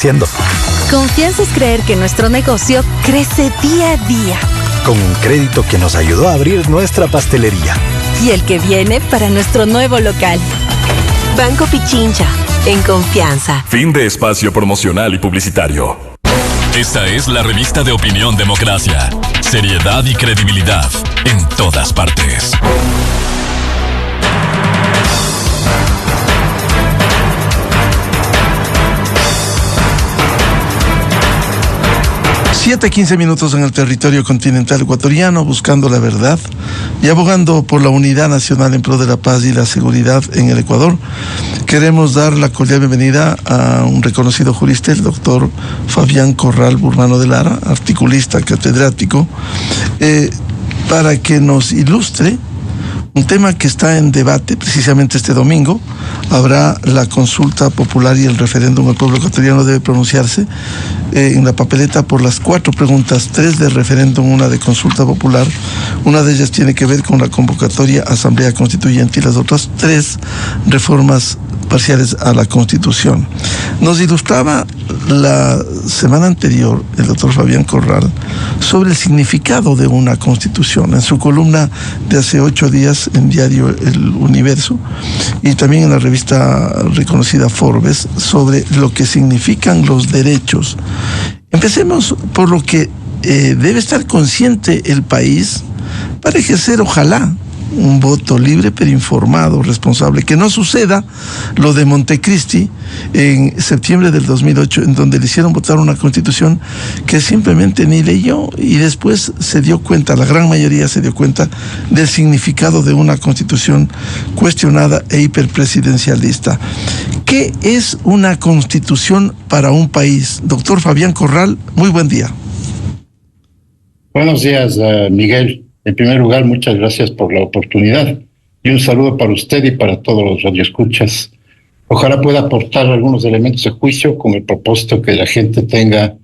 Siendo. Confianza es creer que nuestro negocio crece día a día. Con un crédito que nos ayudó a abrir nuestra pastelería. Y el que viene para nuestro nuevo local. Banco Pichincha, en confianza. Fin de espacio promocional y publicitario. Esta es la revista de Opinión Democracia. Seriedad y credibilidad en todas partes. 7:15 en el territorio continental ecuatoriano, buscando la verdad y abogando por la unidad nacional en pro de la paz y la seguridad en el Ecuador. Queremos dar la cordial bienvenida a un reconocido jurista, el doctor Fabián Corral Burmano de Lara, articulista, catedrático, para que nos ilustre un tema que está en debate. Precisamente este domingo habrá la consulta popular y el referéndum. El pueblo ecuatoriano debe pronunciarse en la papeleta por las 4 preguntas, 3 de referéndum, 1 de consulta popular. Una de ellas tiene que ver con la convocatoria a Asamblea Constituyente y las otras 3 reformas parciales a la Constitución. Nos ilustraba la semana anterior el doctor Fabián Corral sobre el significado de una Constitución en su columna de hace 8 días en diario El Universo y también en la revista reconocida Forbes sobre lo que significan los derechos. Empecemos por lo que debe estar consciente el país para ejercer, ojalá, un voto libre pero informado, responsable, que no suceda lo de Montecristi en septiembre del 2008, en donde le hicieron votar una constitución que simplemente ni leyó y después se dio cuenta, la gran mayoría se dio cuenta del significado de una constitución cuestionada e hiperpresidencialista. ¿Qué es una constitución para un país? Doctor Fabián Corral, muy buen día. Buenos días, Miguel. En primer lugar, muchas gracias por la oportunidad y un saludo para usted y para todos los radioescuchas. Ojalá pueda aportar algunos elementos de juicio con el propósito que la gente tenga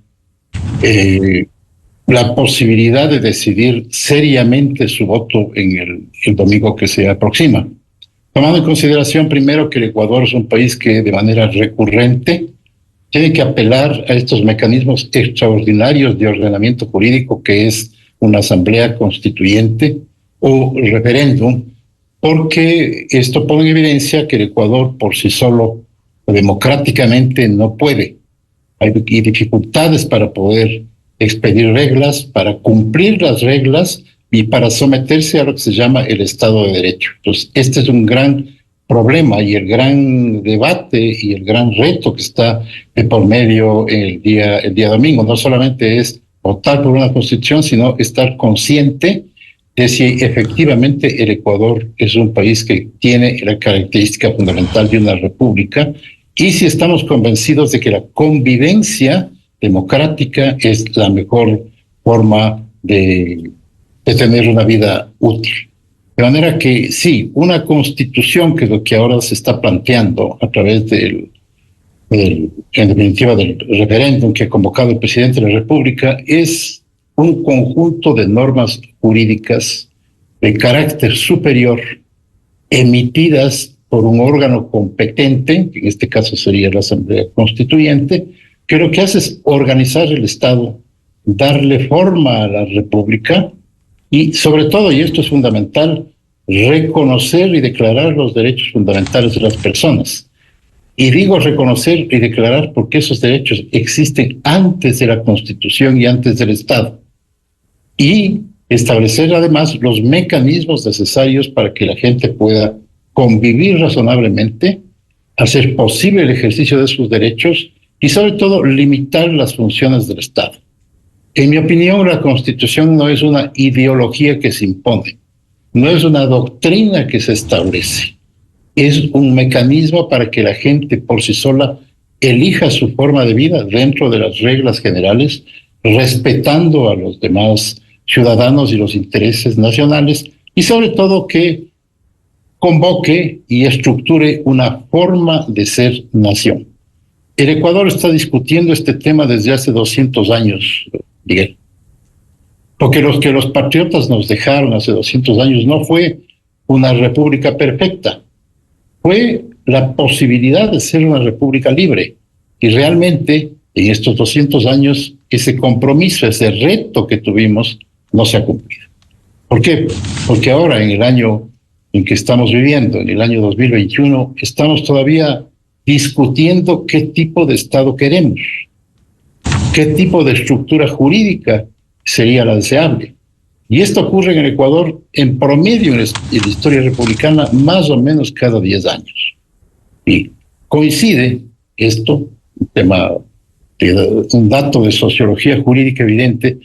la posibilidad de decidir seriamente su voto en el domingo que se aproxima. Tomando en consideración primero que el Ecuador es un país que de manera recurrente tiene que apelar a estos mecanismos extraordinarios de ordenamiento jurídico que es una asamblea constituyente o referéndum, porque esto pone en evidencia que el Ecuador por sí solo democráticamente no puede. Hay dificultades para poder expedir reglas, para cumplir las reglas y para someterse a lo que se llama el Estado de Derecho. Entonces, este es un gran problema y el gran debate y el gran reto que está de por medio el día domingo. No solamente es votar por una constitución, sino estar consciente de si efectivamente el Ecuador es un país que tiene la característica fundamental de una república y si estamos convencidos de que la convivencia democrática es la mejor forma de tener una vida útil. De manera que sí, una constitución, que es lo que ahora se está planteando a través en definitiva del referéndum que ha convocado el presidente de la República, es un conjunto de normas jurídicas de carácter superior emitidas por un órgano competente, que en este caso sería la Asamblea Constituyente, que lo que hace es organizar el Estado, darle forma a la República y sobre todo, y esto es fundamental, reconocer y declarar los derechos fundamentales de las personas. Y digo reconocer y declarar porque esos derechos existen antes de la Constitución y antes del Estado. Y establecer además los mecanismos necesarios para que la gente pueda convivir razonablemente, hacer posible el ejercicio de sus derechos y sobre todo limitar las funciones del Estado. En mi opinión, la Constitución no es una ideología que se impone, no es una doctrina que se establece. Es un mecanismo para que la gente por sí sola elija su forma de vida dentro de las reglas generales, respetando a los demás ciudadanos y los intereses nacionales, y sobre todo que convoque y estructure una forma de ser nación. El Ecuador está discutiendo este tema desde hace 200 años, Miguel. Porque los que los patriotas nos dejaron hace 200 años no fue una república perfecta, fue la posibilidad de ser una república libre. Y realmente en estos 200 años, ese compromiso, ese reto que tuvimos, no se ha cumplido. ¿Por qué? Porque ahora, en el año en que estamos viviendo, en el año 2021, estamos todavía discutiendo qué tipo de Estado queremos, qué tipo de estructura jurídica sería la deseable. Y esto ocurre en el Ecuador en promedio en la historia republicana más o menos cada 10 años. Y coincide esto, un dato de sociología jurídica evidente,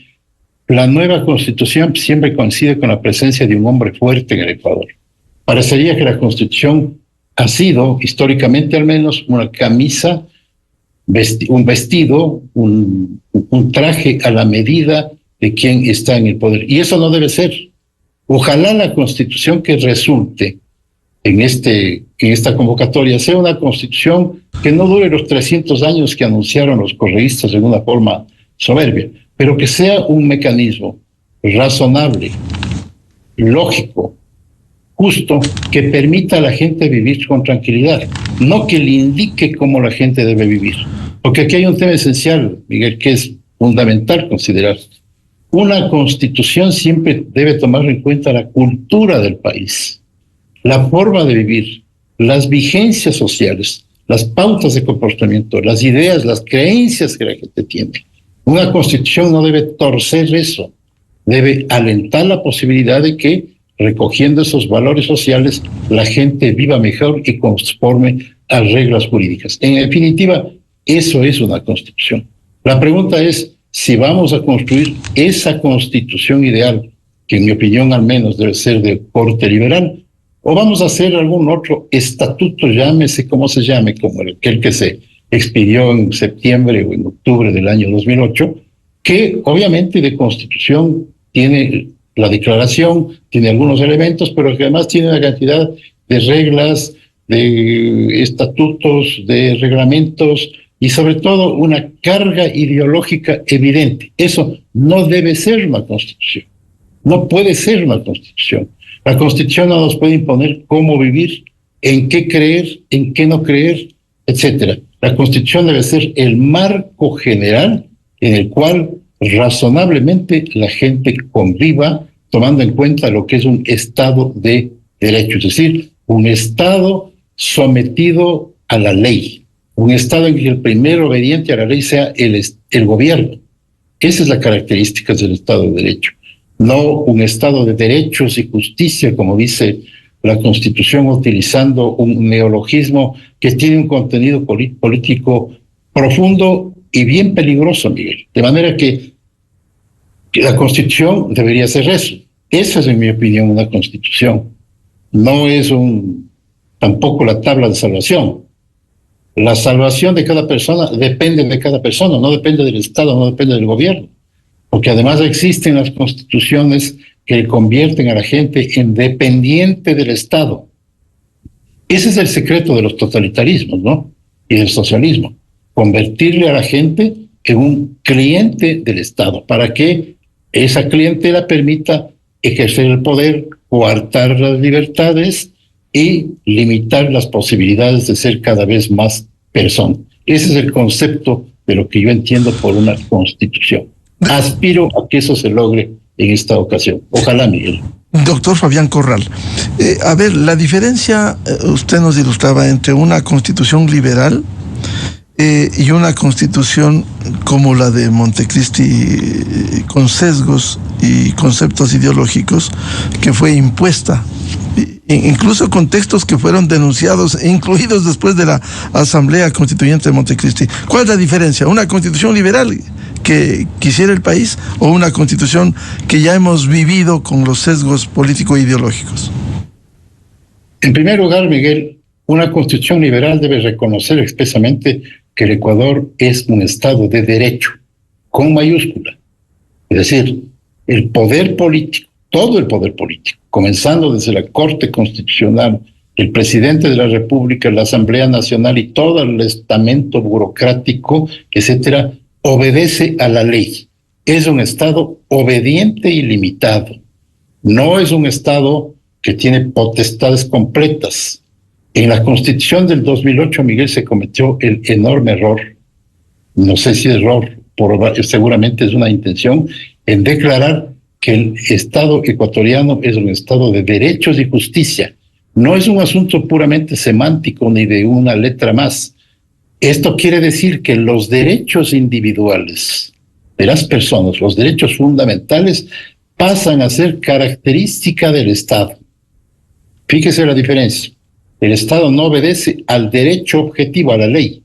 la nueva Constitución siempre coincide con la presencia de un hombre fuerte en el Ecuador. Parecería que la Constitución ha sido, históricamente al menos, una camisa, un vestido, un traje a la medida de quien está en el poder. Y eso no debe ser. Ojalá la Constitución que resulte en esta convocatoria sea una Constitución que no dure los 300 años que anunciaron los correístas de una forma soberbia, pero que sea un mecanismo razonable, lógico, justo, que permita a la gente vivir con tranquilidad, no que le indique cómo la gente debe vivir. Porque aquí hay un tema esencial, Miguel, que es fundamental considerar. Una Constitución siempre debe tomar en cuenta la cultura del país, la forma de vivir, las vigencias sociales, las pautas de comportamiento, las ideas, las creencias que la gente tiene. Una Constitución no debe torcer eso, debe alentar la posibilidad de que, recogiendo esos valores sociales, la gente viva mejor y conforme a reglas jurídicas. En definitiva, eso es una Constitución. La pregunta es si vamos a construir esa Constitución ideal, que en mi opinión al menos debe ser de corte liberal, o vamos a hacer algún otro estatuto, llámese como se llame, como aquel que se expidió en septiembre o en octubre del año 2008, que obviamente de Constitución tiene la declaración, tiene algunos elementos, pero que además tiene una cantidad de reglas, de estatutos, de reglamentos y sobre todo una carga ideológica evidente. Eso no debe ser una Constitución, no puede ser una Constitución. La Constitución no nos puede imponer cómo vivir, en qué creer, en qué no creer, etcétera. La Constitución debe ser el marco general en el cual razonablemente la gente conviva, tomando en cuenta lo que es un Estado de Derecho, es decir, un Estado sometido a la ley, un Estado en que el primer obediente a la ley sea el gobierno. Esa es la característica del Estado de Derecho, no un Estado de derechos y justicia, como dice la Constitución, utilizando un neologismo que tiene un contenido político profundo y bien peligroso, Miguel. De manera que la Constitución debería ser eso. Esa es, en mi opinión, una Constitución. No es tampoco la tabla de salvación. La salvación de cada persona depende de cada persona, no depende del Estado, no depende del gobierno. Porque además existen las constituciones que convierten a la gente en dependiente del Estado. Ese es el secreto de los totalitarismos, ¿no? Y del socialismo. Convertirle a la gente en un cliente del Estado para que esa clientela permita ejercer el poder, coartar las libertades y limitar las posibilidades de ser cada vez más persona. Ese es el concepto de lo que yo entiendo por una constitución. Aspiro a que eso se logre en esta ocasión. Ojalá, Miguel. Doctor Fabián Corral, a ver, la diferencia, usted nos ilustraba, entre una constitución liberal y una constitución como la de Montecristi, con sesgos y conceptos ideológicos, que fue impuesta, incluso con textos que fueron denunciados e incluidos después de la Asamblea Constituyente de Montecristi. ¿Cuál es la diferencia? ¿Una constitución liberal que quisiera el país o una constitución que ya hemos vivido con los sesgos político-ideológicos? En primer lugar, Miguel, una constitución liberal debe reconocer expresamente que el Ecuador es un Estado de derecho, con mayúscula. Es decir, el poder político, todo el poder político, comenzando desde la Corte Constitucional, el presidente de la República, la Asamblea Nacional y todo el estamento burocrático, etcétera, obedece a la ley. Es un Estado obediente y limitado. No es un Estado que tiene potestades completas. En la Constitución del 2008, Miguel, se cometió el enorme error no sé si error, seguramente es una intención, en declarar que el Estado ecuatoriano es un Estado de derechos y justicia. No es un asunto puramente semántico ni de una letra más. Esto quiere decir que los derechos individuales de las personas, los derechos fundamentales, pasan a ser característica del Estado. Fíjese la diferencia. El Estado no obedece al derecho objetivo, a la ley,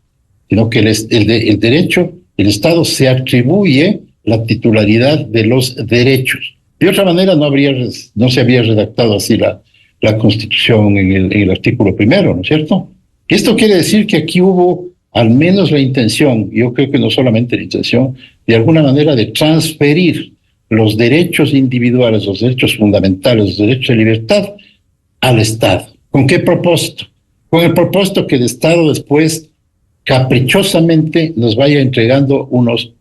sino que el derecho, el Estado se atribuye la titularidad de los derechos. De otra manera no se había redactado así la Constitución en el artículo 1, ¿no es cierto? Esto quiere decir que aquí hubo al menos la intención, yo creo que no solamente la intención, de alguna manera de transferir los derechos individuales, los derechos fundamentales, los derechos de libertad al Estado. ¿Con qué propósito? Con el propósito que el Estado después caprichosamente nos vaya entregando unos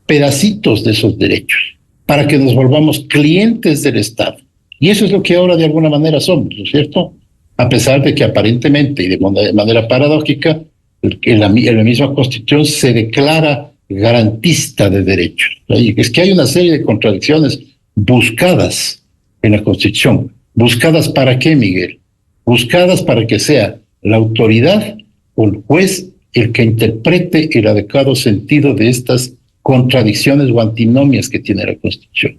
pedacitos de esos derechos para que nos volvamos clientes del Estado. Y eso es lo que ahora de alguna manera somos, ¿no es cierto? A pesar de que aparentemente y de manera paradójica, en la misma Constitución se declara garantista de derechos. Es que hay una serie de contradicciones buscadas en la Constitución. ¿Buscadas para qué, Miguel? Buscadas para que sea la autoridad o el juez el que interprete el adecuado sentido de estas contradicciones o antinomias que tiene la Constitución.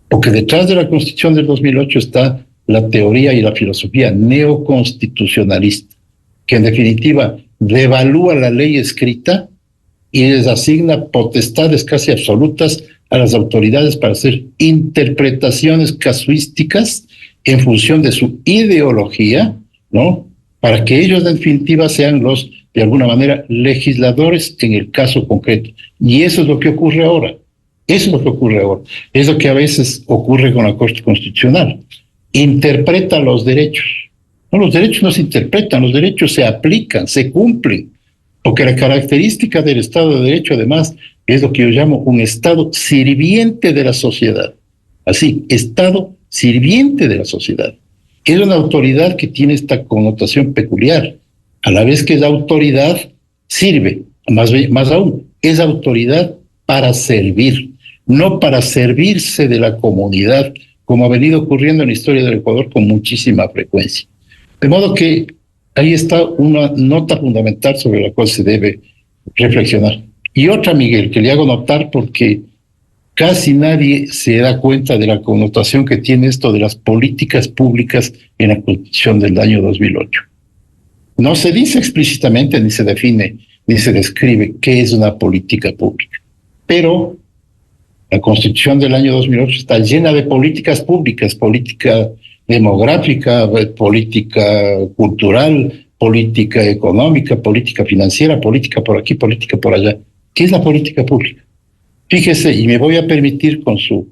Porque detrás de la Constitución del 2008 está la teoría y la filosofía neoconstitucionalista, que en definitiva devalúa la ley escrita y les asigna potestades casi absolutas a las autoridades para hacer interpretaciones casuísticas en función de su ideología, ¿no? Para que ellos en definitiva sean los, de alguna manera, legisladores en el caso concreto. Y eso es lo que ocurre ahora. Eso es lo que ocurre ahora. Es lo que a veces ocurre con la Corte Constitucional. Interpreta los derechos. No, los derechos no se interpretan, los derechos se aplican, se cumplen. Porque la característica del Estado de Derecho, además, es lo que yo llamo un Estado sirviente de la sociedad. Así, Estado sirviente de la sociedad. Es una autoridad que tiene esta connotación peculiar. A la vez que es autoridad, sirve. Más aún, es autoridad para servir, no para servirse de la comunidad, como ha venido ocurriendo en la historia del Ecuador con muchísima frecuencia. De modo que ahí está una nota fundamental sobre la cual se debe reflexionar. Y otra, Miguel, que le hago notar porque casi nadie se da cuenta de la connotación que tiene esto de las políticas públicas en la Constitución del año 2008. No se dice explícitamente, ni se define, ni se describe qué es una política pública. Pero la Constitución del año 2008 está llena de políticas públicas, política demográfica, política cultural, política económica, política financiera, política por aquí, política por allá. ¿Qué es la política pública? Fíjese, y me voy a permitir con su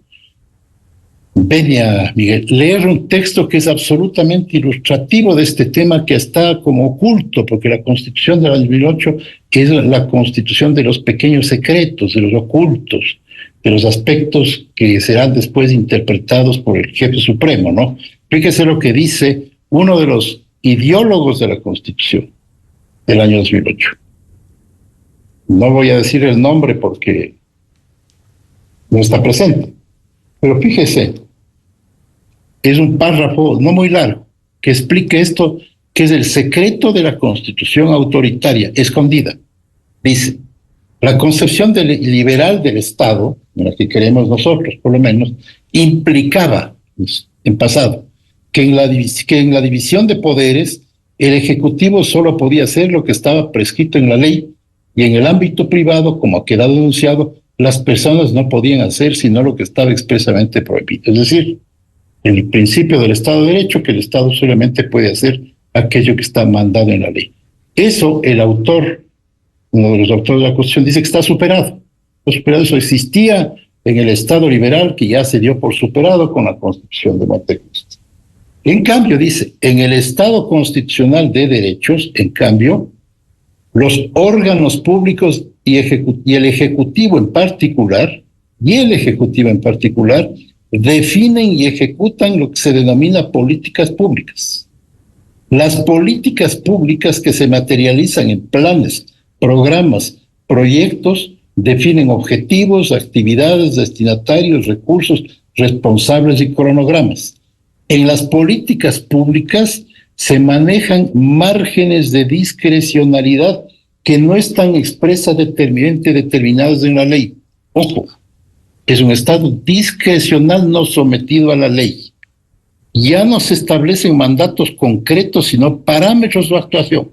venia, Miguel, leer un texto que es absolutamente ilustrativo de este tema que está como oculto, porque la Constitución del 2008 es la Constitución de los pequeños secretos, de los ocultos, de los aspectos que serán después interpretados por el jefe supremo, ¿no? Fíjese lo que dice uno de los ideólogos de la Constitución del año 2008. No voy a decir el nombre porque no está presente, pero fíjese, es un párrafo no muy largo que explica esto, que es el secreto de la Constitución autoritaria, escondida. Dice, la concepción liberal del Estado, en la que queremos nosotros por lo menos, implicaba, en pasado, que en la división de poderes el Ejecutivo solo podía hacer lo que estaba prescrito en la ley y en el ámbito privado, como ha quedado denunciado, las personas no podían hacer sino lo que estaba expresamente prohibido. Es decir, el principio del Estado de Derecho, que el Estado solamente puede hacer aquello que está mandado en la ley. Eso el autor, uno de los autores de la Constitución, dice que está superado. Está superado. Eso existía en el Estado liberal, que ya se dio por superado con la Constitución de Montecristo. En cambio, dice, en el Estado constitucional de derechos, en cambio, los órganos públicos y el Ejecutivo en particular, definen y ejecutan lo que se denomina políticas públicas. Las políticas públicas que se materializan en planes, programas, proyectos, definen objetivos, actividades, destinatarios, recursos, responsables y cronogramas. En las políticas públicas se manejan márgenes de discrecionalidad que no están expresamente determinados en la ley. Ojo, es un Estado discrecional no sometido a la ley. Ya no se establecen mandatos concretos, sino parámetros de actuación.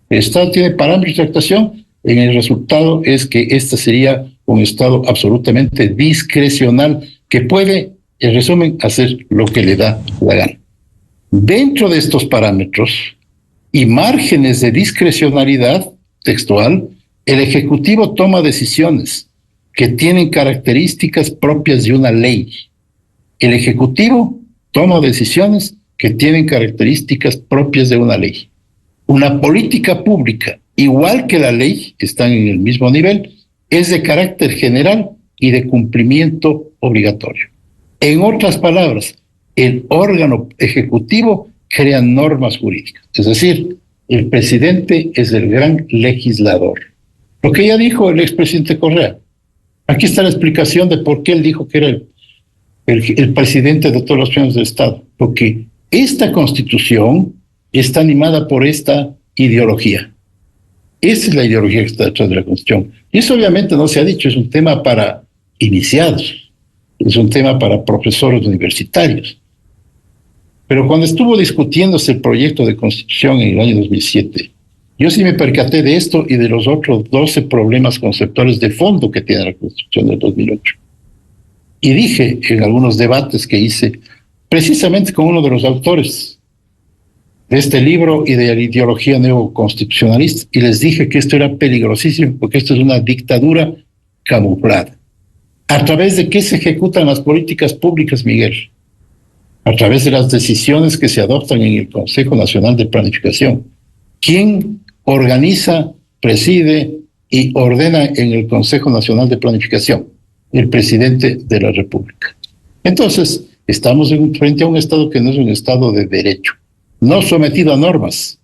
El Estado tiene parámetros de actuación, en el resultado es que este sería un Estado absolutamente discrecional que puede, en resumen, hacer lo que le da la gana. Dentro de estos parámetros y márgenes de discrecionalidad textual, el Ejecutivo toma decisiones que tienen características propias de una ley. El Ejecutivo toma decisiones que tienen características propias de una ley. Una política pública, igual que la ley, están en el mismo nivel, es de carácter general y de cumplimiento obligatorio. En otras palabras, el órgano ejecutivo crea normas jurídicas. Es decir, el presidente es el gran legislador. Lo que ya dijo el expresidente Correa. Aquí está la explicación de por qué él dijo que era el presidente de todos los planos del Estado. Porque esta Constitución está animada por esta ideología. Esa es la ideología que está detrás de la Constitución. Y eso obviamente no se ha dicho, es un tema para iniciados, es un tema para profesores universitarios. Pero cuando estuvo discutiéndose el proyecto de Constitución en el año 2007, yo sí me percaté de esto y de los otros 12 problemas conceptuales de fondo que tiene la Constitución del 2008. Y dije en algunos debates que hice, precisamente con uno de los autores de este libro y de la ideología neoconstitucionalista, y les dije que esto era peligrosísimo porque esto es una dictadura camuflada. ¿A través de qué se ejecutan las políticas públicas, Miguel? A través de las decisiones que se adoptan en el Consejo Nacional de Planificación. ¿Quién organiza, preside y ordena en el Consejo Nacional de Planificación? El presidente de la República. Entonces, estamos frente a un Estado que no es un Estado de derecho, no sometido a normas,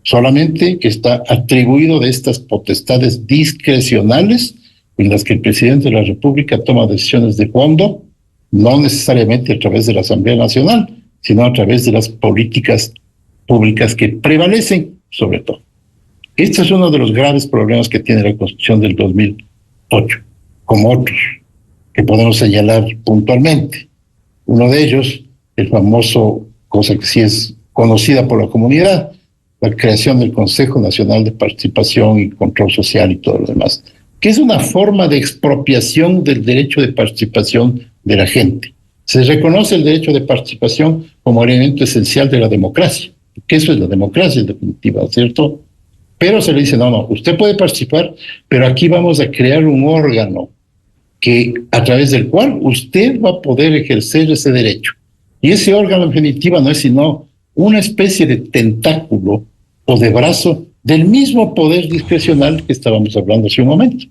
solamente que está atribuido de estas potestades discrecionales en las que el presidente de la República toma decisiones de fondo, no necesariamente a través de la Asamblea Nacional, sino a través de las políticas públicas que prevalecen sobre todo. Este es uno de los graves problemas que tiene la Constitución del 2008, como otros que podemos señalar puntualmente. Uno de ellos, el famoso, cosa que sí es conocida por la comunidad, la creación del Consejo Nacional de Participación y Control Social y todo lo demás, que es una forma de expropiación del derecho de participación de la gente. Se reconoce el derecho de participación como elemento esencial de la democracia, que eso es la democracia en definitiva, ¿cierto? Pero se le dice, no, usted puede participar, pero aquí vamos a crear un órgano que a través del cual usted va a poder ejercer ese derecho. Y ese órgano en definitiva no es sino una especie de tentáculo o de brazo del mismo poder discrecional que estábamos hablando hace un momento.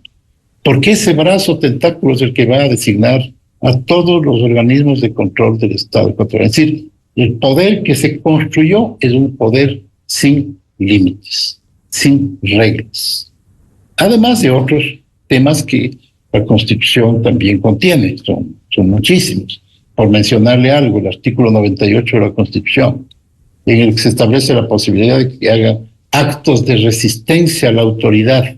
Porque ese brazo tentáculo es el que va a designar a todos los organismos de control del Estado ecuatoriano. Es decir, el poder que se construyó es un poder sin límites, sin reglas. Además de otros temas que la Constitución también contiene, son muchísimos. Por mencionarle algo, el artículo 98 de la Constitución, en el que se establece la posibilidad de que haga actos de resistencia a la autoridad.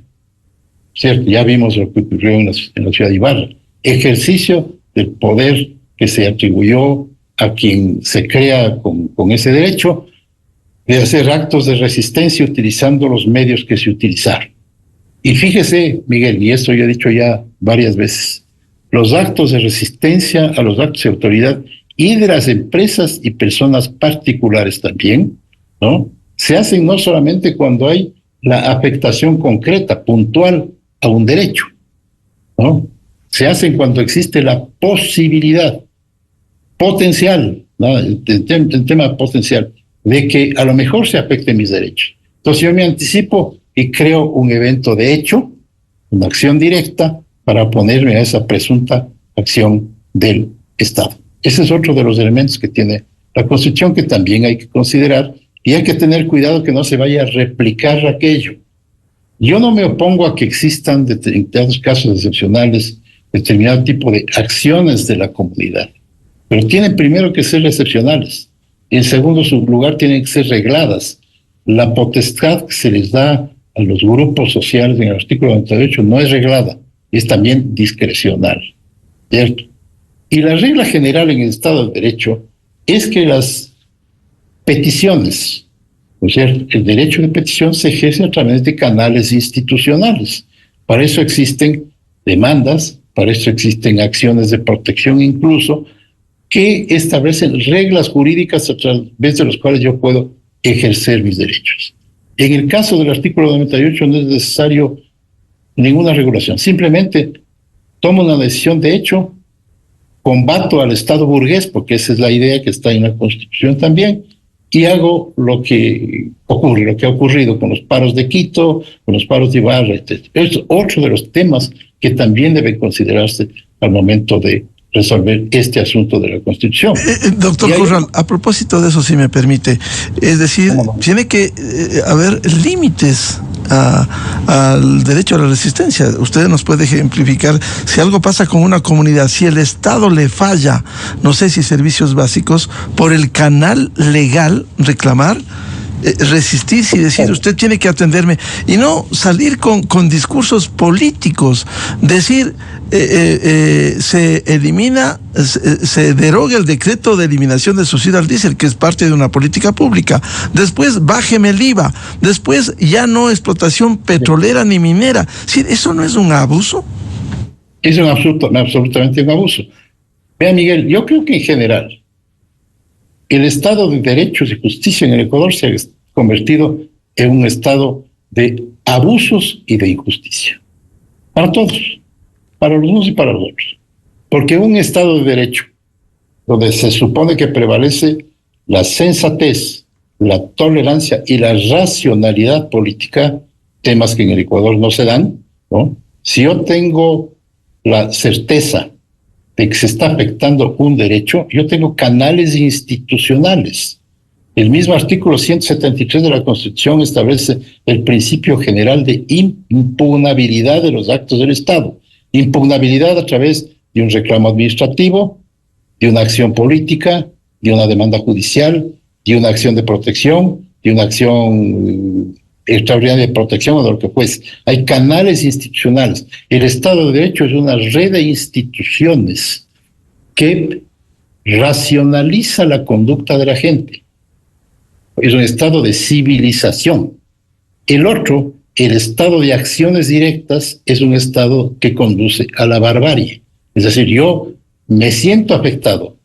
¿Cierto? Ya vimos lo que ocurrió en la ciudad de Ibarra. Ejercicio del poder que se atribuyó a quien se crea con ese derecho de hacer actos de resistencia utilizando los medios que se utilizaron. Y fíjese, Miguel, y esto yo he dicho ya varias veces, los actos de resistencia a los actos de autoridad y de las empresas y personas particulares también, ¿no? Se hacen no solamente cuando hay la afectación concreta, puntual a un derecho, ¿no? Se hacen cuando existe la posibilidad potencial, ¿no? El tema potencial, de que a lo mejor se afecten mis derechos. Entonces yo me anticipo y creo un evento de hecho, una acción directa, para oponerme a esa presunta acción del Estado. Ese es otro de los elementos que tiene la Constitución que también hay que considerar y hay que tener cuidado que no se vaya a replicar aquello. Yo no me opongo a que existan determinados casos excepcionales, determinado tipo de acciones de la comunidad, pero tienen primero que ser excepcionales. En segundo lugar, tienen que ser regladas. La potestad que se les da a los grupos sociales en el artículo 98 no es reglada, es también discrecional, ¿cierto? Y la regla general en el Estado de Derecho es que las peticiones, ¿no es cierto?, el derecho de petición se ejerce a través de canales institucionales. Para eso existen demandas, para eso existen acciones de protección incluso, que establecen reglas jurídicas a través de las cuales yo puedo ejercer mis derechos. En el caso del artículo 98 no es necesario ninguna regulación, simplemente tomo una decisión de hecho, combato al Estado burgués, porque esa es la idea que está en la Constitución también, y hago lo que ocurre, lo que ha ocurrido con los paros de Quito, con los paros de Ibarra, etc. Es otro de los temas que también debe considerarse al momento de resolver este asunto de la Constitución. Doctor Corral, a propósito de eso, si me permite, es decir, tiene que haber límites al derecho a la resistencia. Usted nos puede ejemplificar si algo pasa con una comunidad, si el Estado le falla, no sé si servicios básicos, por el canal legal reclamar, resistirse y decir usted tiene que atenderme y no salir con discursos políticos, decir se elimina, se deroga el decreto de eliminación del subsidio al diésel, que es parte de una política pública, después bájeme el IVA, después ya no explotación petrolera ni minera. ¿Sí, eso no es un abuso? Es absolutamente un abuso. Vea, Miguel, yo creo que en general el Estado de Derechos y Justicia en el Ecuador se ha convertido en un estado de abusos y de injusticia. Para todos, para los unos y para los otros. Porque un Estado de Derecho, donde se supone que prevalece la sensatez, la tolerancia y la racionalidad política, temas que en el Ecuador no se dan, ¿no? Si yo tengo la certeza de que se está afectando un derecho, yo tengo canales institucionales. El mismo artículo 173 de la Constitución establece el principio general de impugnabilidad de los actos del Estado. Impugnabilidad a través de un reclamo administrativo, de una acción política, de una demanda judicial, de una acción de protección, de una acción extraordinaria de protección o de lo que fuese. Hay canales institucionales. El Estado de Derecho es una red de instituciones que racionaliza la conducta de la gente. Es un estado de civilización. El otro, el estado de acciones directas, es un estado que conduce a la barbarie. Es decir, yo me siento afectado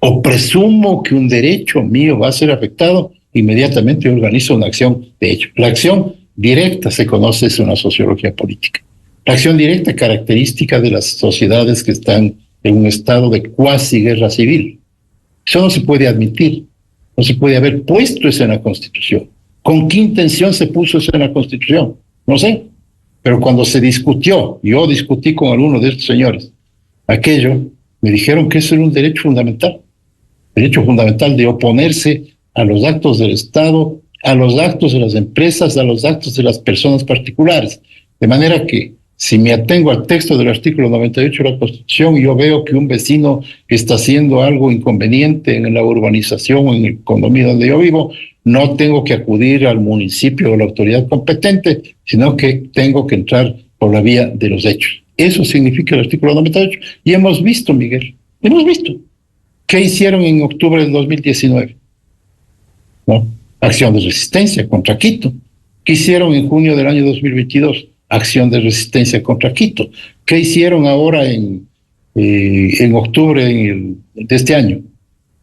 o presumo que un derecho mío va a ser afectado, inmediatamente organizo una acción de hecho. La acción directa se conoce, es una sociología política. La acción directa es característica de las sociedades que están en un estado de cuasi guerra civil. Eso no se puede admitir, no se puede haber puesto eso en la Constitución. ¿Con qué intención se puso eso en la Constitución? No sé, pero cuando se discutió, yo discutí con algunos de estos señores, aquello, me dijeron que eso era un derecho fundamental de oponerse a los actos del Estado, a los actos de las empresas, a los actos de las personas particulares. De manera que, si me atengo al texto del artículo 98 de la Constitución y yo veo que un vecino está haciendo algo inconveniente en la urbanización o en el condominio donde yo vivo, no tengo que acudir al municipio o la autoridad competente, sino que tengo que entrar por la vía de los hechos. Eso significa el artículo 98. Y hemos visto, Miguel, ¿qué hicieron en octubre del 2019? ¿No? Acción de resistencia contra Quito. ¿Qué hicieron en junio del año 2022? Acción de resistencia contra Quito. ¿Qué hicieron ahora en octubre de este año?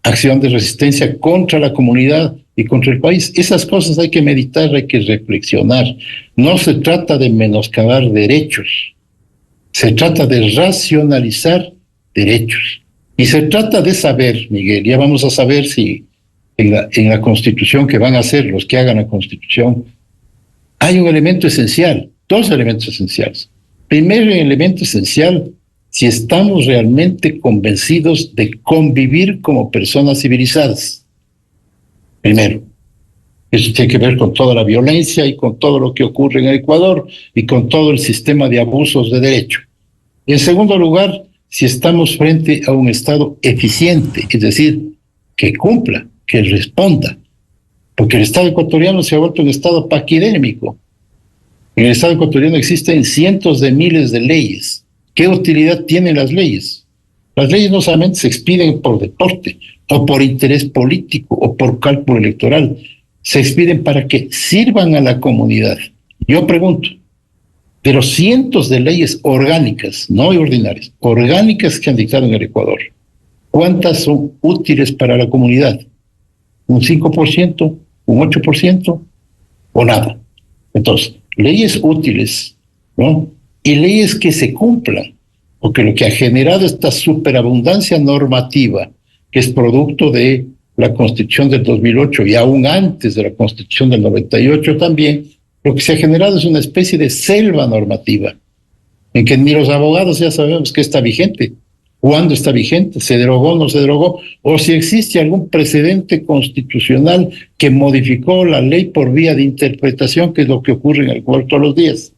Acción de resistencia contra la comunidad y contra el país. Esas cosas hay que meditar, hay que reflexionar. No se trata de menoscabar derechos, se trata de racionalizar derechos. Y se trata de saber, Miguel, ya vamos a saber si en la Constitución que van a hacer los que hagan la Constitución, hay un elemento esencial, dos elementos esenciales. Primero, el elemento esencial, si estamos realmente convencidos de convivir como personas civilizadas. Primero. Eso tiene que ver con toda la violencia y con todo lo que ocurre en el Ecuador y con todo el sistema de abusos de derecho. En segundo lugar, si estamos frente a un Estado eficiente, es decir, que cumpla, que responda, porque el Estado ecuatoriano se ha vuelto un Estado paquidémico. En el Estado ecuatoriano existen cientos de miles de leyes. ¿Qué utilidad tienen las leyes? Las leyes no solamente se expiden por deporte, o por interés político, o por cálculo electoral. Se expiden para que sirvan a la comunidad. Yo pregunto, de los cientos de leyes orgánicas, no ordinarias, orgánicas que han dictado en el Ecuador, ¿cuántas son útiles para la comunidad? ¿Un 5%? ¿Un 8%? ¿O nada? Entonces, leyes útiles, ¿no? Y leyes que se cumplan, porque lo que ha generado esta superabundancia normativa, que es producto de la Constitución del 2008 y aún antes de la Constitución del 98 también, lo que se ha generado es una especie de selva normativa, en que ni los abogados ya sabemos que está vigente, cuándo está vigente, se derogó o no se derogó, o si existe algún precedente constitucional que modificó la ley por vía de interpretación, que es lo que ocurre en el Ecuador todos los días.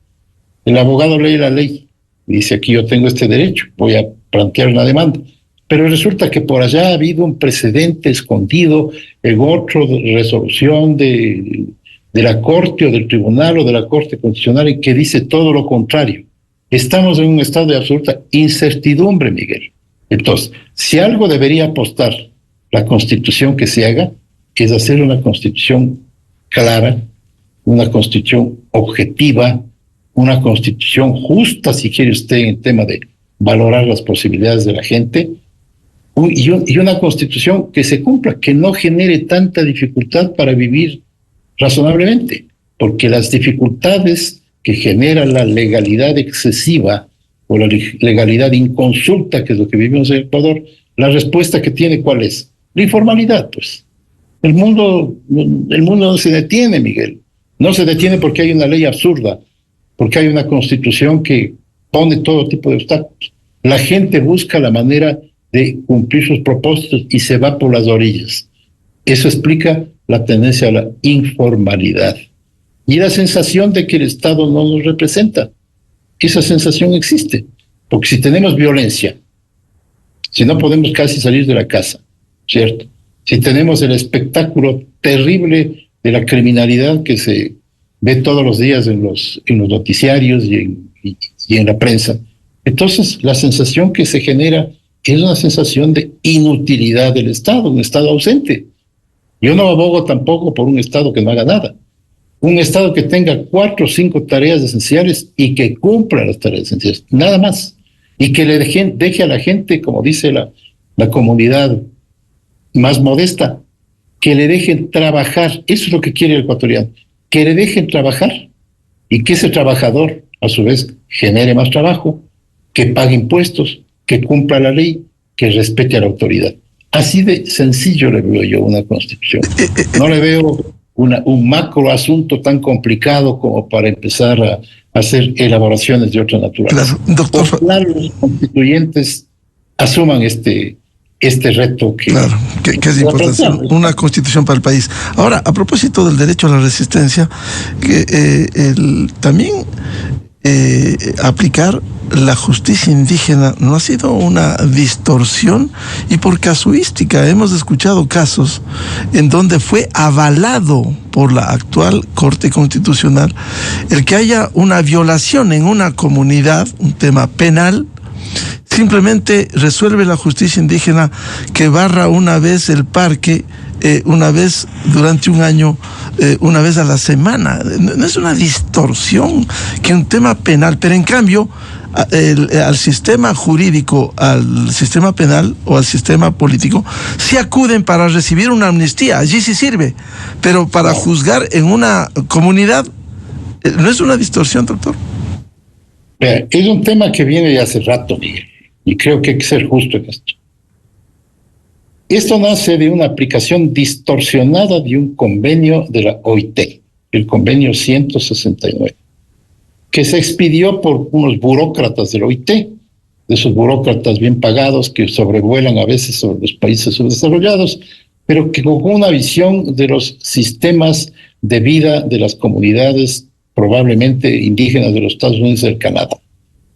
El abogado lee la ley y dice, aquí yo tengo este derecho, voy a plantear una demanda. Pero resulta que por allá ha habido un precedente escondido en otra resolución de la Corte o del Tribunal o de la Corte Constitucional en que dice todo lo contrario. Estamos en un estado de absoluta incertidumbre, Miguel. Entonces, si algo debería apostar la Constitución que se haga, es hacer una Constitución clara, una Constitución objetiva, una Constitución justa, si quiere usted, en el tema de valorar las posibilidades de la gente, y una Constitución que se cumpla, que no genere tanta dificultad para vivir razonablemente, porque las dificultades que genera la legalidad excesiva o la legalidad inconsulta, que es lo que vivimos en Ecuador, la respuesta que tiene, ¿cuál es? La informalidad, pues. El mundo no se detiene, Miguel. No se detiene porque hay una ley absurda, porque hay una Constitución que pone todo tipo de obstáculos. La gente busca la manera de cumplir sus propósitos y se va por las orillas. Eso explica la tendencia a la informalidad. Y la sensación de que el Estado no nos representa. Esa sensación existe. Porque si tenemos violencia, si no podemos casi salir de la casa, ¿cierto? Si tenemos el espectáculo terrible de la criminalidad que se ve todos los días en los noticiarios y en la prensa, entonces la sensación que se genera es una sensación de inutilidad del Estado, un Estado ausente. Yo no abogo tampoco por un Estado que no haga nada. Un Estado que tenga 4 o 5 tareas esenciales y que cumpla las tareas esenciales, nada más. Y que le deje a la gente, como dice la comunidad más modesta, que le dejen trabajar. Eso es lo que quiere el ecuatoriano, que le dejen trabajar y que ese trabajador, a su vez, genere más trabajo, que pague impuestos, que cumpla la ley, que respete a la autoridad. Así de sencillo le veo yo una Constitución. No le veo un macro asunto tan complicado como para empezar a hacer elaboraciones de otra naturaleza. Claro, doctor. Ojalá los constituyentes asuman este reto que es importante, una Constitución para el país. Ahora, a propósito del derecho a la resistencia, que también aplicar la justicia indígena no ha sido una distorsión, y por casuística hemos escuchado casos en donde fue avalado por la actual Corte Constitucional el que haya una violación en una comunidad, un tema penal. Simplemente resuelve la justicia indígena que barra una vez el parque, una vez durante un año, una vez a la semana. No es una distorsión que un tema penal, pero en cambio al sistema jurídico, al sistema penal o al sistema político, sí acuden para recibir una amnistía. Allí sí sirve, pero para juzgar en una comunidad, ¿no es una distorsión, doctor? Es un tema que viene de hace rato, Miguel, y creo que hay que ser justo en esto. Esto nace de una aplicación distorsionada de un convenio de la OIT, el convenio 169, que se expidió por unos burócratas de la OIT, de esos burócratas bien pagados que sobrevuelan a veces sobre los países subdesarrollados pero que con una visión de los sistemas de vida de las comunidades probablemente indígenas de los Estados Unidos y del Canadá.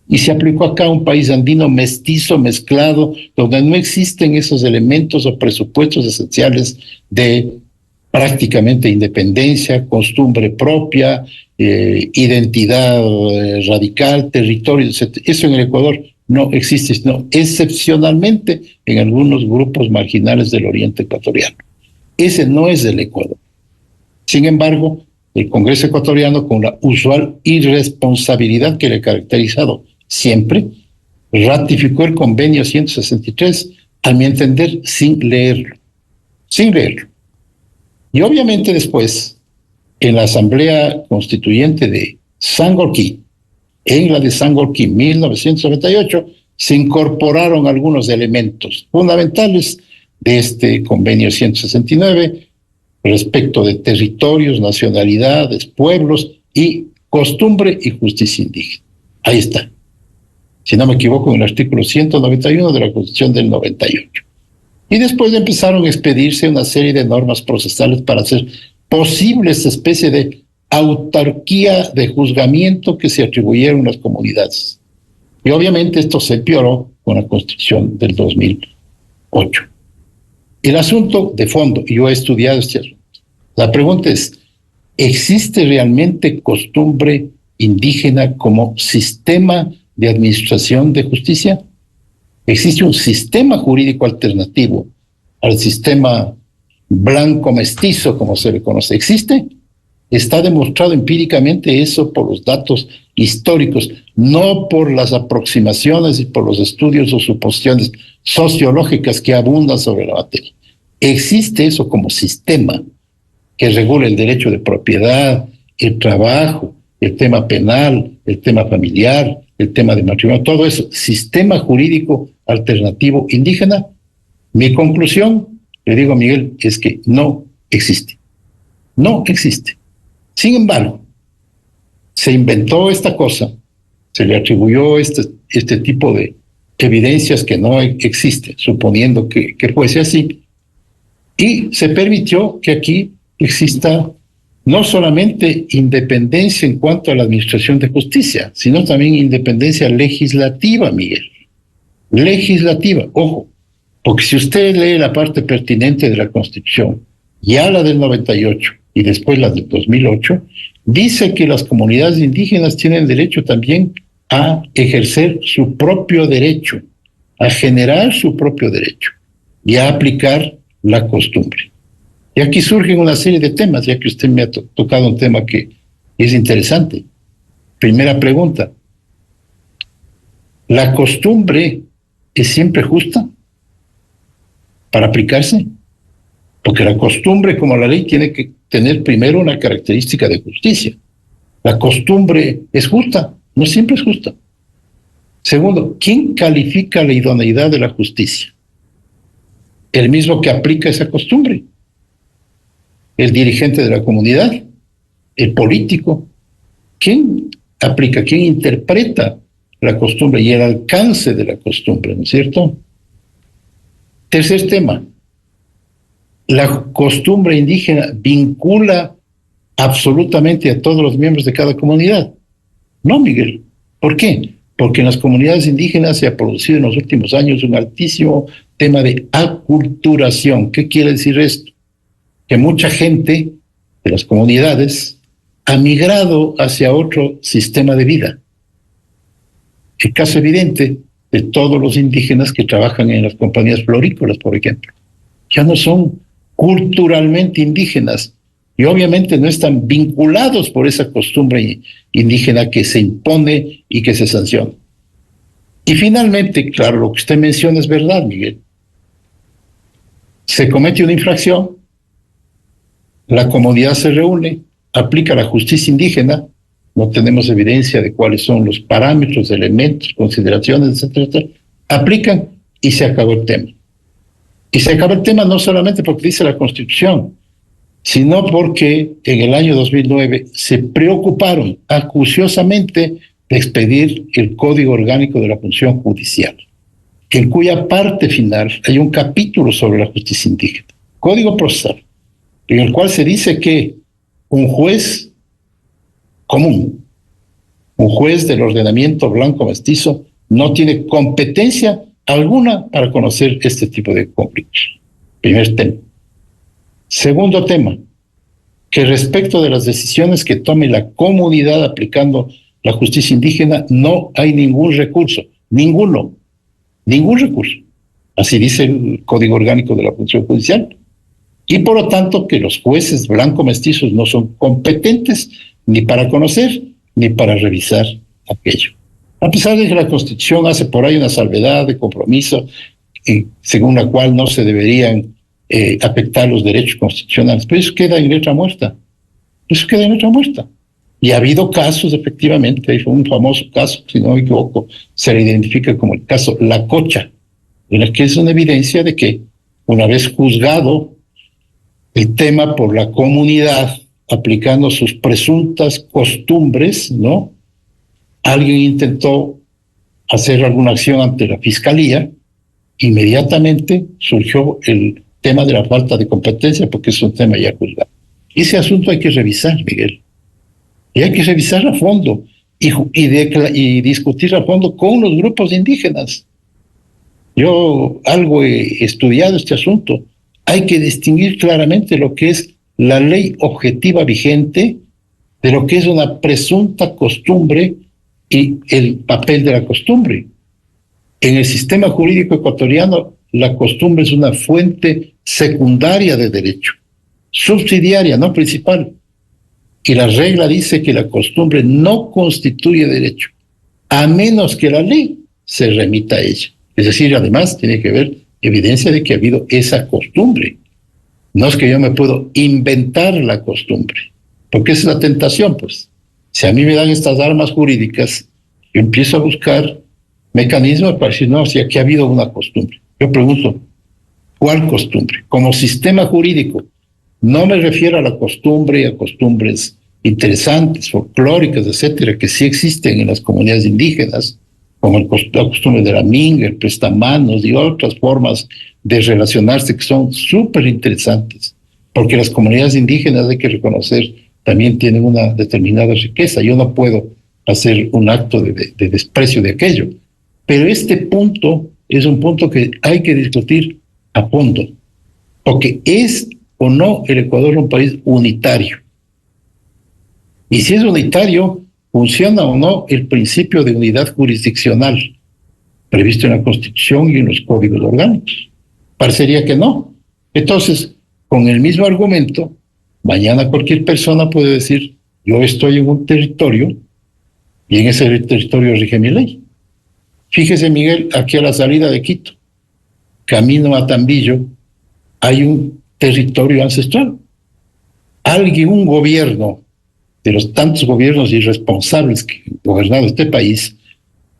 Y se aplicó acá a un país andino mestizo, mezclado, donde no existen esos elementos o presupuestos esenciales de prácticamente independencia, costumbre propia, identidad radical, territorio, etc. Eso en el Ecuador no existe, sino excepcionalmente en algunos grupos marginales del oriente ecuatoriano. Ese no es el Ecuador. Sin embargo, el Congreso ecuatoriano, con la usual irresponsabilidad que le ha caracterizado siempre, ratificó el convenio 163, a mi entender, sin leerlo. Y obviamente después, en la Asamblea Constituyente de Sangolquí, en la de Sangolquí 1998, se incorporaron algunos elementos fundamentales de este convenio 169 respecto de territorios, nacionalidades, pueblos y costumbre y justicia indígena. Ahí está. Si no me equivoco, en el artículo 191 de la Constitución del 98. Y después empezaron a expedirse una serie de normas procesales para hacer posible esta especie de autarquía de juzgamiento que se atribuyeron las comunidades. Y obviamente esto se empeoró con la Constitución del 2008. El asunto de fondo, y yo he estudiado este asunto, la pregunta es, ¿existe realmente costumbre indígena como sistema de administración de justicia? ¿Existe un sistema jurídico alternativo al sistema blanco mestizo, como se le conoce? ¿Existe? Está demostrado empíricamente eso por los datos históricos, no por las aproximaciones y por los estudios o suposiciones sociológicas que abundan sobre la materia. Existe eso como sistema que regula el derecho de propiedad, el trabajo, el tema penal, el tema familiar, el tema de matrimonio, todo eso, sistema jurídico alternativo indígena. Mi conclusión, le digo a Miguel, es que no existe. No existe. Sin embargo, se inventó esta cosa, se le atribuyó este tipo de evidencias que no existen, suponiendo que fuese así, y se permitió que aquí exista no solamente independencia en cuanto a la administración de justicia, sino también independencia legislativa, Miguel. Legislativa, ojo, porque si usted lee la parte pertinente de la Constitución, ya la del 98 y después la del 2008, dice que las comunidades indígenas tienen derecho también a ejercer su propio derecho, a generar su propio derecho y a aplicar la costumbre. Y aquí surgen una serie de temas, ya que usted me ha tocado un tema que es interesante. Primera pregunta, ¿la costumbre es siempre justa para aplicarse? Porque la costumbre, como la ley, tiene que tener primero una característica de justicia. La costumbre es justa, no siempre es justa. Segundo, ¿quién califica la idoneidad de la justicia? El mismo que aplica esa costumbre. El dirigente de la comunidad, el político. ¿Quién aplica, quién interpreta la costumbre y el alcance de la costumbre, ¿no es cierto? Tercer tema, la costumbre indígena vincula absolutamente a todos los miembros de cada comunidad. No, Miguel. ¿Por qué? Porque en las comunidades indígenas se ha producido en los últimos años un altísimo tema de aculturación. ¿Qué quiere decir esto? Que mucha gente de las comunidades ha migrado hacia otro sistema de vida. El caso evidente de todos los indígenas que trabajan en las compañías florícolas, por ejemplo. Ya no son culturalmente indígenas y obviamente no están vinculados por esa costumbre indígena que se impone y que se sanciona. Y finalmente, claro, lo que usted menciona es verdad, Miguel. Se comete una infracción, la comunidad se reúne, aplica la justicia indígena, no tenemos evidencia de cuáles son los parámetros, elementos, consideraciones, etcétera, etcétera, aplican y se acabó el tema. Y se acabó el tema no solamente porque dice la Constitución, sino porque en el año 2009 se preocuparon acuciosamente de expedir el Código Orgánico de la Función Judicial, en cuya parte final hay un capítulo sobre la justicia indígena. Código Procesal, en el cual se dice que un juez común, un juez del ordenamiento blanco mestizo, no tiene competencia alguna para conocer este tipo de conflictos. Primer tema. Segundo tema, que respecto de las decisiones que tome la comunidad aplicando la justicia indígena, no hay ningún recurso, ningún recurso. Así dice el Código Orgánico de la Función Judicial. Y por lo tanto, que los jueces blanco-mestizos no son competentes ni para conocer ni para revisar aquello. A pesar de que la Constitución hace por ahí una salvedad de compromiso, según la cual no se deberían afectar los derechos constitucionales, pero eso queda en letra muerta. Y ha habido casos, efectivamente, hay un famoso caso, si no me equivoco, se le identifica como el caso La Cocha, en el que es una evidencia de que, una vez juzgado el tema por la comunidad, aplicando sus presuntas costumbres, ¿no? Alguien intentó hacer alguna acción ante la fiscalía, inmediatamente surgió el tema de la falta de competencia, porque es un tema ya juzgado. Ese asunto hay que revisar, Miguel. Y hay que revisar a fondo y discutir a fondo con los grupos indígenas. Yo algo he estudiado este asunto. Hay que distinguir claramente lo que es la ley objetiva vigente de lo que es una presunta costumbre y el papel de la costumbre. En el sistema jurídico ecuatoriano, la costumbre es una fuente secundaria de derecho, subsidiaria, no principal. Y la regla dice que la costumbre no constituye derecho, a menos que la ley se remita a ella. Es decir, además tiene que haber evidencia de que ha habido esa costumbre. No es que yo me puedo inventar la costumbre, porque esa es la tentación, pues. Si a mí me dan estas armas jurídicas, yo empiezo a buscar mecanismos para decir, no, si aquí ha habido una costumbre. Yo pregunto, ¿cuál costumbre? Como sistema jurídico, no me refiero a la costumbre y a costumbres interesantes, folclóricas, etcétera, que sí existen en las comunidades indígenas, como la costumbre de la minga, el prestamanos y otras formas de relacionarse que son súper interesantes, porque las comunidades indígenas, hay que reconocer, también tienen una determinada riqueza. Yo no puedo hacer un acto de desprecio de aquello, pero este punto es un punto que hay que discutir a fondo, porque es o no el Ecuador un país unitario. Y si es unitario, ¿funciona o no el principio de unidad jurisdiccional previsto en la Constitución y en los códigos orgánicos? Parecería que no. Entonces, con el mismo argumento, mañana cualquier persona puede decir, yo estoy en un territorio y en ese territorio rige mi ley. Fíjese, Miguel, aquí a la salida de Quito, camino a Tambillo, hay un territorio ancestral. Alguien, un gobierno, de los tantos gobiernos irresponsables que han gobernado este país,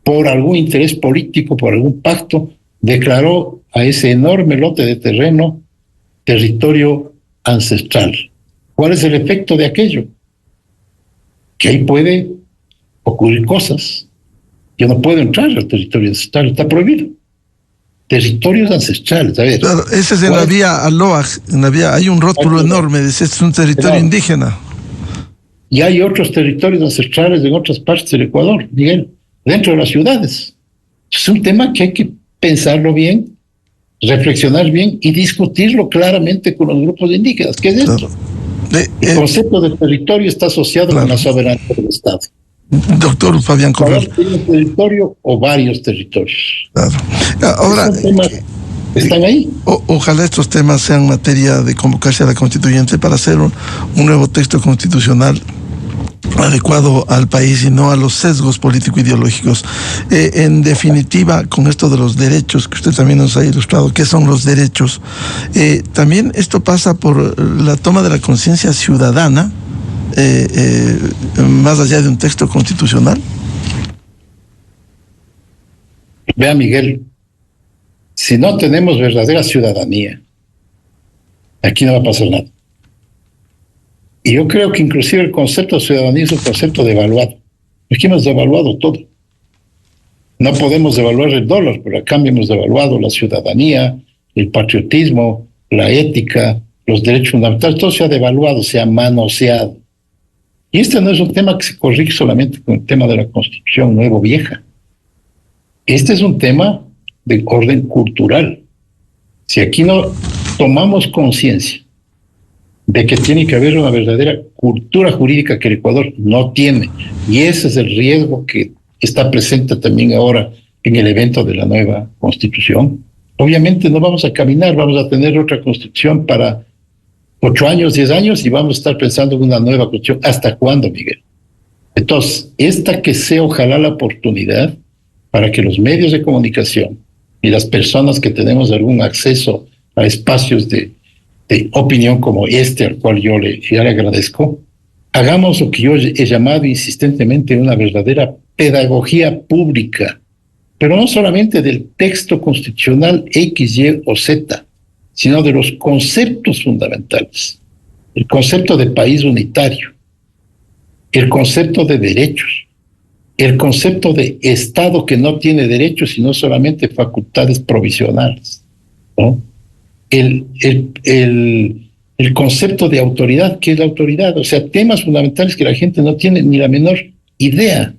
por algún interés político, por algún pacto, declaró a ese enorme lote de terreno territorio ancestral. ¿Cuál es el efecto de aquello? Que ahí puede ocurrir cosas. Yo no puedo entrar al territorio ancestral, está prohibido. Territorios ancestrales, a ver. Claro, ese es en la vía Aloaj, en la vía hay un rótulo enorme, dice, este es un territorio indígena. Y hay otros territorios ancestrales en otras partes del Ecuador, Miguel, dentro de las ciudades. Es un tema que hay que pensarlo bien, reflexionar bien y discutirlo claramente con los grupos indígenas. ¿Qué es esto? El concepto de territorio está asociado con la soberanía del Estado. Doctor Fabián Corral. ¿Tiene un territorio o varios territorios? Claro. Ahora, están ahí. Ojalá estos temas sean materia de convocarse a la constituyente para hacer un nuevo texto constitucional adecuado al país y no a los sesgos político-ideológicos. En definitiva, con esto de los derechos que usted también nos ha ilustrado, ¿qué son los derechos? También esto pasa por la toma de la conciencia ciudadana, más allá de un texto constitucional. Vea, Miguel, si no tenemos verdadera ciudadanía, aquí no va a pasar nada. Y yo creo que inclusive el concepto de ciudadanía es un concepto devaluado. Aquí hemos devaluado todo. No podemos devaluar el dólar, pero a cambio hemos devaluado la ciudadanía, el patriotismo, la ética, los derechos fundamentales, todo se ha devaluado, se ha manoseado. Y este no es un tema que se corrige solamente con el tema de la Constitución nueva o vieja. Este es un tema de orden cultural. Si aquí no tomamos conciencia de que tiene que haber una verdadera cultura jurídica que el Ecuador no tiene, y ese es el riesgo que está presente también ahora en el evento de la nueva Constitución, obviamente no vamos a caminar, vamos a tener otra Constitución para 8 años, 10 años, y vamos a estar pensando en una nueva Constitución. ¿Hasta cuándo, Miguel? Entonces, esta que sea ojalá la oportunidad para que los medios de comunicación y las personas que tenemos algún acceso a espacios de opinión como este, al cual yo le agradezco, hagamos lo que yo he llamado insistentemente una verdadera pedagogía pública, pero no solamente del texto constitucional X, Y o Z, sino de los conceptos fundamentales. El concepto de país unitario, el concepto de derechos, el concepto de Estado que no tiene derechos, sino solamente facultades provisionales, ¿no? El concepto de autoridad, ¿qué es la autoridad? O sea, temas fundamentales que la gente no tiene ni la menor idea.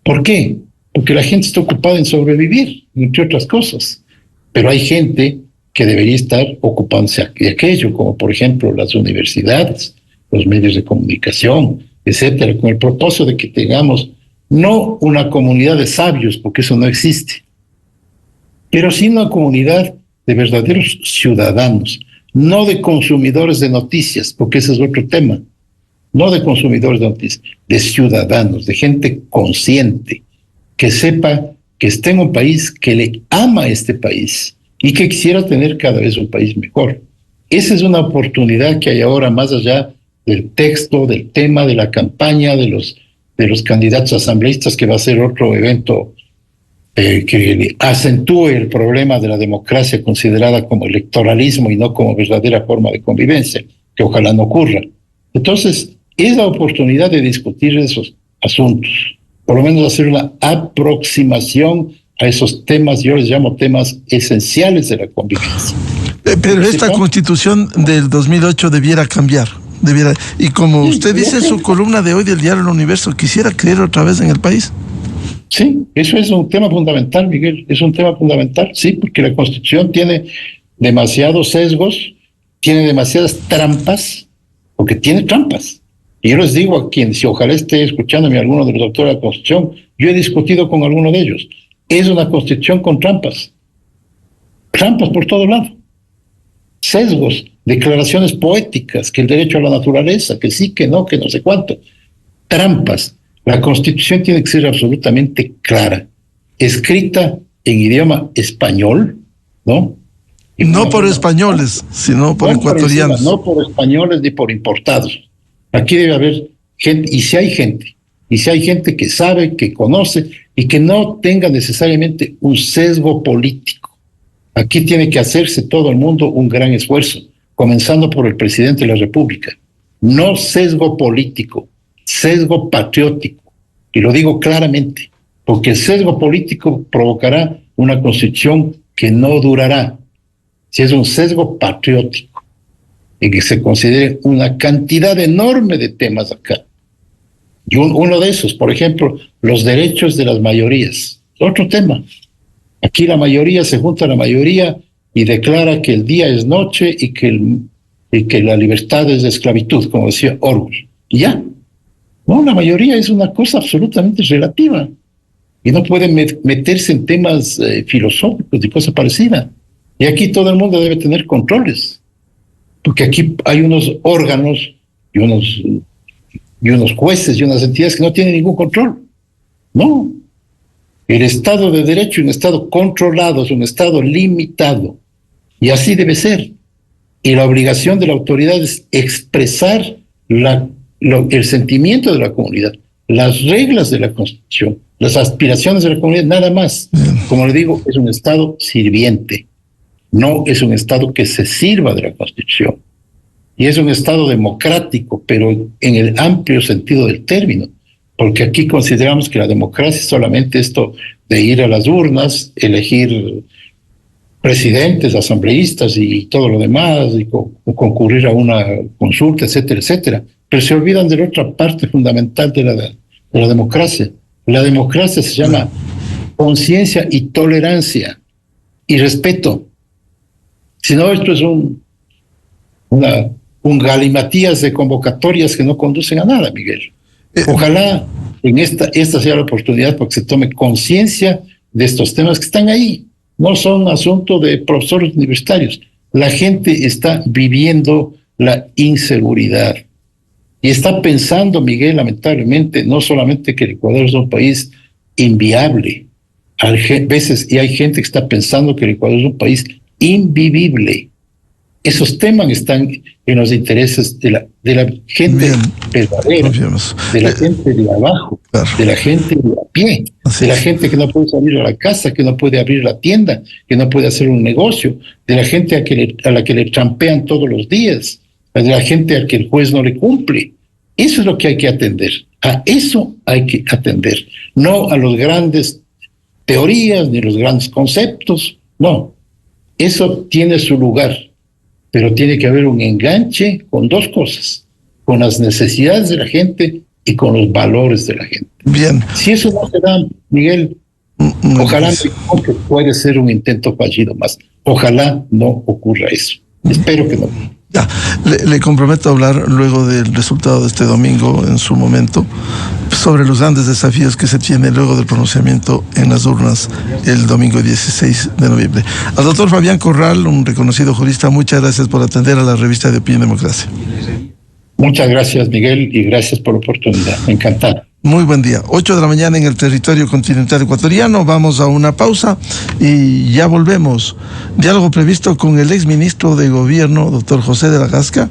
¿Por qué? Porque la gente está ocupada en sobrevivir, entre otras cosas. Pero hay gente que debería estar ocupándose de aquello, como por ejemplo las universidades, los medios de comunicación, etcétera, con el propósito de que tengamos no una comunidad de sabios, porque eso no existe, pero sí una comunidad de verdaderos ciudadanos, no de consumidores de noticias, porque ese es otro tema, no de consumidores de noticias, de ciudadanos, de gente consciente, que sepa que está en un país, que le ama a este país y que quisiera tener cada vez un país mejor. Esa es una oportunidad que hay ahora, más allá del texto, del tema, de la campaña, de los candidatos asambleístas, que va a ser otro evento que acentúe el problema de la democracia considerada como electoralismo y no como verdadera forma de convivencia, que ojalá no ocurra. Entonces, es la oportunidad de discutir esos asuntos, por lo menos hacer una aproximación a esos temas, yo les llamo temas esenciales de la convivencia. Pero esta Constitución del 2008 debiera cambiar. Y como usted dice en su columna de hoy del diario El Universo, ¿quisiera creer otra vez en el país? Sí, eso es un tema fundamental, Miguel, es un tema fundamental, sí, porque la Constitución tiene demasiados sesgos, tiene demasiadas trampas, porque tiene trampas. Y yo les digo a quien, si ojalá esté escuchándome alguno de los autores de la Constitución, yo he discutido con alguno de ellos. Es una Constitución con trampas. Trampas por todo lado. Sesgos, declaraciones poéticas, que el derecho a la naturaleza, que sí, que no sé cuánto. Trampas. La Constitución tiene que ser absolutamente clara, escrita en idioma español, ¿no? No por españoles, sino por ecuatorianos. No por españoles ni por importados. Aquí debe haber gente, y si hay gente que sabe, que conoce y que no tenga necesariamente un sesgo político. Aquí tiene que hacerse todo el mundo un gran esfuerzo, comenzando por el presidente de la República. No sesgo político, sesgo patriótico. Y lo digo claramente, porque el sesgo político provocará una constitución que no durará. Si es un sesgo patriótico, en que se considere una cantidad enorme de temas acá. Y uno de esos, por ejemplo, los derechos de las mayorías. Otro tema. Aquí la mayoría se junta a la mayoría y declara que el día es noche y que la libertad es de esclavitud, como decía Orwell. Y ya. No, la mayoría es una cosa absolutamente relativa. Y no pueden meterse en temas filosóficos y cosas parecidas. Y aquí todo el mundo debe tener controles. Porque aquí hay unos órganos y unos jueces y unas entidades que no tienen ningún control. No. El Estado de Derecho es un Estado controlado, es un Estado limitado. Y así debe ser. Y la obligación de la autoridad es expresar el sentimiento de la comunidad, las reglas de la Constitución, las aspiraciones de la comunidad, nada más. Como le digo, es un Estado sirviente. No es un Estado que se sirva de la Constitución. Y es un Estado democrático, pero en el amplio sentido del término. Porque aquí consideramos que la democracia es solamente esto de ir a las urnas, elegir presidentes, asambleístas y todo lo demás, y concurrir a una consulta, etcétera, etcétera. Pero se olvidan de la otra parte fundamental de la democracia. La democracia se llama conciencia y tolerancia y respeto. Si no, esto es un galimatías de convocatorias que no conducen a nada, Miguel. Ojalá esta sea la oportunidad para que se tome conciencia de estos temas que están ahí. No son asunto de profesores universitarios. La gente está viviendo la inseguridad y está pensando, Miguel, lamentablemente, no solamente que el Ecuador es un país inviable, a veces y hay gente que está pensando que el Ecuador es un país invivible. Esos temas están en los intereses de la gente verdadera, de la gente de abajo, claro, de la gente de a pie, de la gente que no puede salir a la casa, que no puede abrir la tienda, que no puede hacer un negocio, de la gente a la que le trampean todos los días, de la gente a que el juez no le cumple. Eso es lo que hay que atender. A eso hay que atender, no a los grandes teorías ni los grandes conceptos. No, eso tiene su lugar. Pero tiene que haber un enganche con dos cosas, con las necesidades de la gente y con los valores de la gente. Bien. Si eso no se da, Miguel, ojalá no, que puede ser un intento fallido más. Ojalá no ocurra eso. Espero que no. Ya, le comprometo a hablar luego del resultado de este domingo, en su momento, sobre los grandes desafíos que se tienen luego del pronunciamiento en las urnas el domingo 16 de noviembre. Al doctor Fabián Corral, un reconocido jurista, muchas gracias por atender a la revista de Opinión Democracia. Muchas gracias, Miguel, y gracias por la oportunidad. Encantado. Muy buen día. 8 de la mañana en el territorio continental ecuatoriano. Vamos a una pausa y ya volvemos. Diálogo previsto con el exministro de Gobierno, doctor José de la Gasca,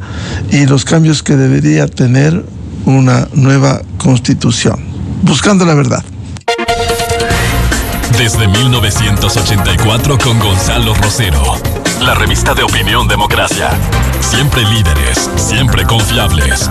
y los cambios que debería tener una nueva constitución. Buscando la verdad. Desde 1984 con Gonzalo Rosero. La revista de Opinión Democracia. Siempre líderes, siempre confiables.